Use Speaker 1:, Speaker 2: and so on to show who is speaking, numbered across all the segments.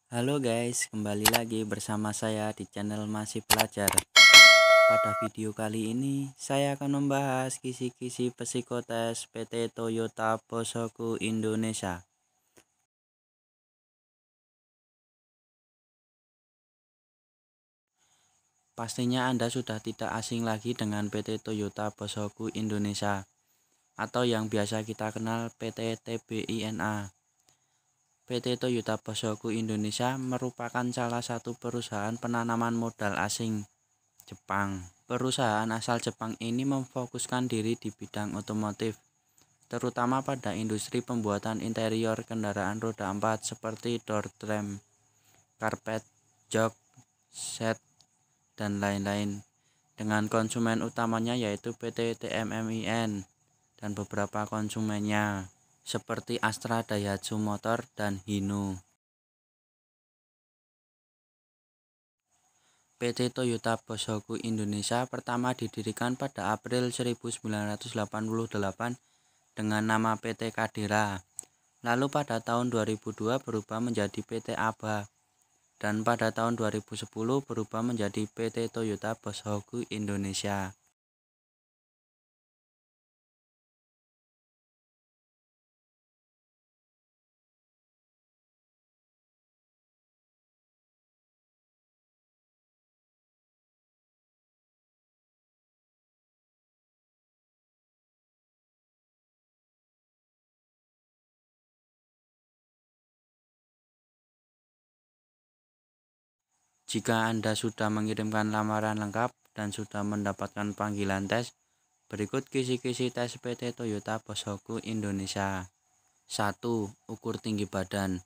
Speaker 1: Halo guys, kembali lagi bersama saya di channel Masih Pelajar. Pada video kali ini, saya akan membahas kisi-kisi psikotes PT Toyota Bosoku Indonesia. Pastinya Anda sudah tidak asing lagi dengan PT Toyota Bosoku Indonesia, atau yang biasa kita kenal PT TBINA. PT Toyota Bosoku Indonesia merupakan salah satu perusahaan penanaman modal asing Jepang. Perusahaan asal Jepang ini memfokuskan diri di bidang otomotif, terutama pada industri pembuatan interior kendaraan roda 4 seperti door trim, karpet, jok, set, dan lain-lain. Dengan konsumen utamanya yaitu PT TMMIN dan beberapa konsumennya seperti Astra Daihatsu Motor dan Hino. PT Toyota Bosoku Indonesia pertama didirikan pada April 1988 dengan nama PT Kadera. Lalu pada tahun 2002 berubah menjadi PT Aba dan pada tahun 2010 berubah menjadi PT Toyota Bosoku Indonesia. Jika Anda sudah mengirimkan lamaran lengkap dan sudah mendapatkan panggilan tes, berikut kisi-kisi tes PT Toyota Bosoku Indonesia. 1. Ukur tinggi badan.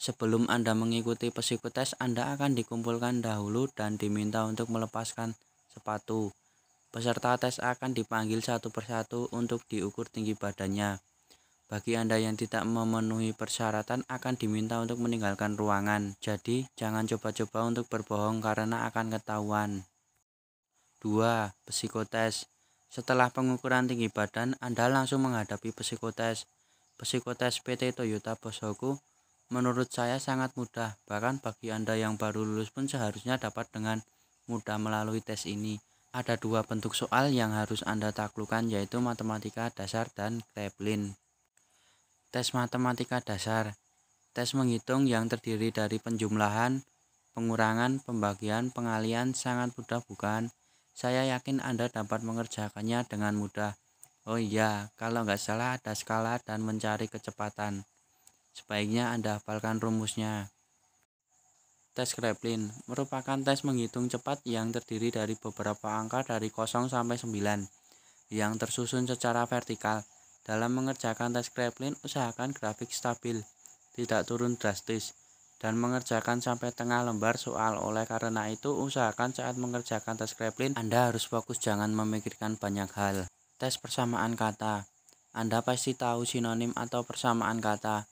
Speaker 1: Sebelum Anda mengikuti psikotes, Anda akan dikumpulkan dahulu dan diminta untuk melepaskan sepatu. Peserta tes akan dipanggil satu persatu untuk diukur tinggi badannya. Bagi Anda yang tidak memenuhi persyaratan akan diminta untuk meninggalkan ruangan. Jadi, jangan coba-coba untuk berbohong karena akan ketahuan. 2. Psikotes. Setelah pengukuran tinggi badan, Anda langsung menghadapi psikotes. Psikotes PT Toyota Bosoku menurut saya sangat mudah, bahkan bagi Anda yang baru lulus pun seharusnya dapat dengan mudah melalui tes ini. Ada dua bentuk soal yang harus Anda taklukkan, yaitu matematika dasar dan Kraepelin. Tes matematika dasar. Tes menghitung yang terdiri dari penjumlahan, pengurangan, pembagian, pengalian sangat mudah bukan? Saya yakin Anda dapat mengerjakannya dengan mudah. Oh iya, kalau nggak salah ada skala dan mencari kecepatan. Sebaiknya Anda hafalkan rumusnya. Tes Kraepelin merupakan tes menghitung cepat yang terdiri dari beberapa angka dari 0 sampai 9 yang tersusun secara vertikal. Dalam mengerjakan tes Kraepelin, usahakan grafik stabil, tidak turun drastis, dan mengerjakan sampai tengah lembar soal. Oleh karena itu, usahakan saat mengerjakan tes Kraepelin, Anda harus fokus jangan memikirkan banyak hal. Tes persamaan kata. Anda pasti tahu sinonim atau persamaan kata.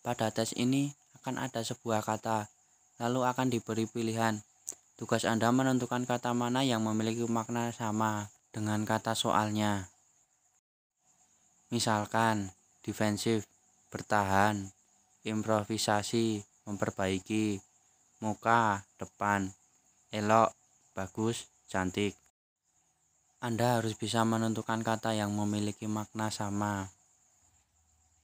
Speaker 1: Pada tes ini akan ada sebuah kata, lalu akan diberi pilihan. Tugas Anda menentukan kata mana yang memiliki makna sama dengan kata soalnya. Misalkan, defensif, bertahan, improvisasi, memperbaiki, muka, depan, elok, bagus, cantik. Anda harus bisa menentukan kata yang memiliki makna sama.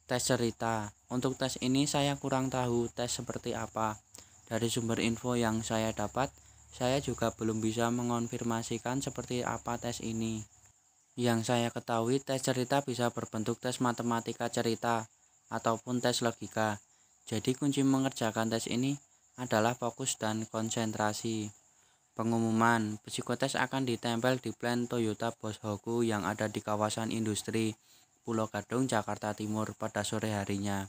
Speaker 1: Tes cerita. Untuk tes ini saya kurang tahu tes seperti apa. Dari sumber info yang saya dapat, saya juga belum bisa mengonfirmasikan seperti apa tes ini. Yang saya ketahui, tes cerita bisa berbentuk tes matematika cerita ataupun tes logika. Jadi kunci mengerjakan tes ini adalah fokus dan konsentrasi. Pengumuman, psikotes akan ditempel di plan Toyota Bosoku yang ada di kawasan industri Pulau Gadung, Jakarta Timur pada sore harinya.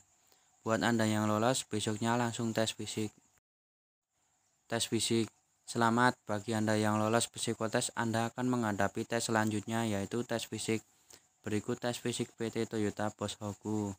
Speaker 1: Buat Anda yang lolos, besoknya langsung tes fisik. Tes fisik. Selamat bagi Anda yang lolos psikotes, Anda akan menghadapi tes selanjutnya yaitu tes fisik. Berikut tes fisik PT Toyota Bosoku.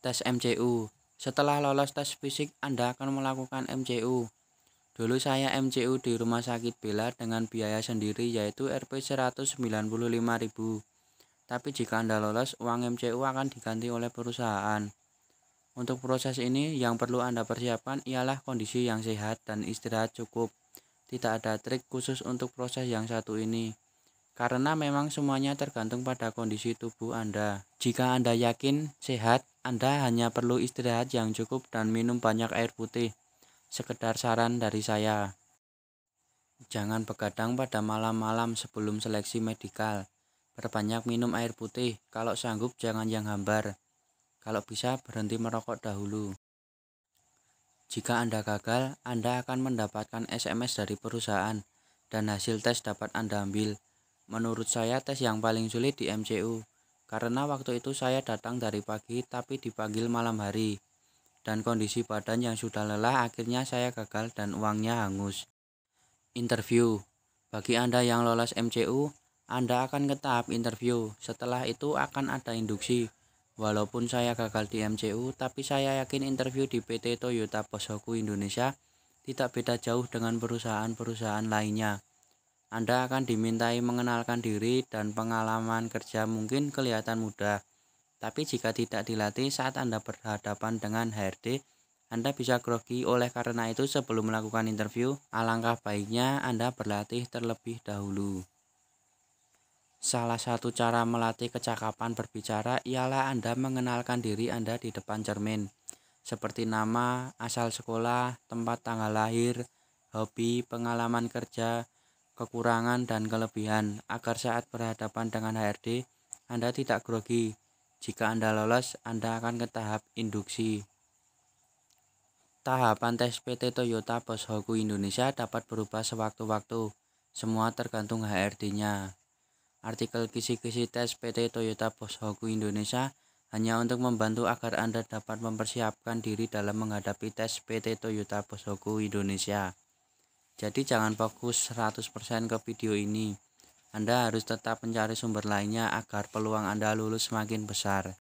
Speaker 1: Tes MCU. Setelah lolos tes fisik, Anda akan melakukan MCU. Dulu saya MCU di Rumah Sakit Bella dengan biaya sendiri yaitu Rp 195.000. Tapi jika Anda lolos, uang MCU akan diganti oleh perusahaan. Untuk proses ini, yang perlu Anda persiapkan ialah kondisi yang sehat dan istirahat cukup. Tidak ada trik khusus untuk proses yang satu ini, karena memang semuanya tergantung pada kondisi tubuh Anda. Jika Anda yakin sehat, Anda hanya perlu istirahat yang cukup dan minum banyak air putih. Sekedar saran dari saya. Jangan begadang pada malam-malam sebelum seleksi medikal. Perbanyak minum air putih. Kalau sanggup jangan yang hambar. Kalau bisa berhenti merokok dahulu. Jika Anda gagal, Anda akan mendapatkan SMS dari perusahaan dan hasil tes dapat Anda ambil. Menurut saya tes yang paling sulit di MCU, karena waktu itu saya datang dari pagi tapi dipanggil malam hari. Dan kondisi badan yang sudah lelah akhirnya saya gagal dan uangnya hangus. Interview. Bagi Anda yang lolos MCU, Anda akan ke tahap interview. Setelah itu akan ada induksi. Walaupun saya gagal di MCU, tapi saya yakin interview di PT Toyota Bosoku Indonesia tidak beda jauh dengan perusahaan-perusahaan lainnya. Anda akan dimintai mengenalkan diri dan pengalaman kerja mungkin kelihatan mudah. Tapi jika tidak dilatih saat Anda berhadapan dengan HRD, Anda bisa grogi. Oleh karena itu sebelum melakukan interview, alangkah baiknya Anda berlatih terlebih dahulu. Salah satu cara melatih kecakapan berbicara ialah Anda mengenalkan diri Anda di depan cermin, seperti nama, asal sekolah, tempat tanggal lahir, hobi, pengalaman kerja, kekurangan dan kelebihan, agar saat berhadapan dengan HRD, Anda tidak grogi. Jika Anda lolos, Anda akan ke tahap induksi. Tahapan tes PT Toyota Bosoku Indonesia dapat berubah sewaktu-waktu. Semua tergantung HRD-nya. Artikel kisi-kisi tes PT Toyota Bosoku Indonesia hanya untuk membantu agar Anda dapat mempersiapkan diri dalam menghadapi tes PT Toyota Bosoku Indonesia. Jadi jangan fokus 100% ke video ini. Anda harus tetap mencari sumber lainnya agar peluang Anda lulus semakin besar.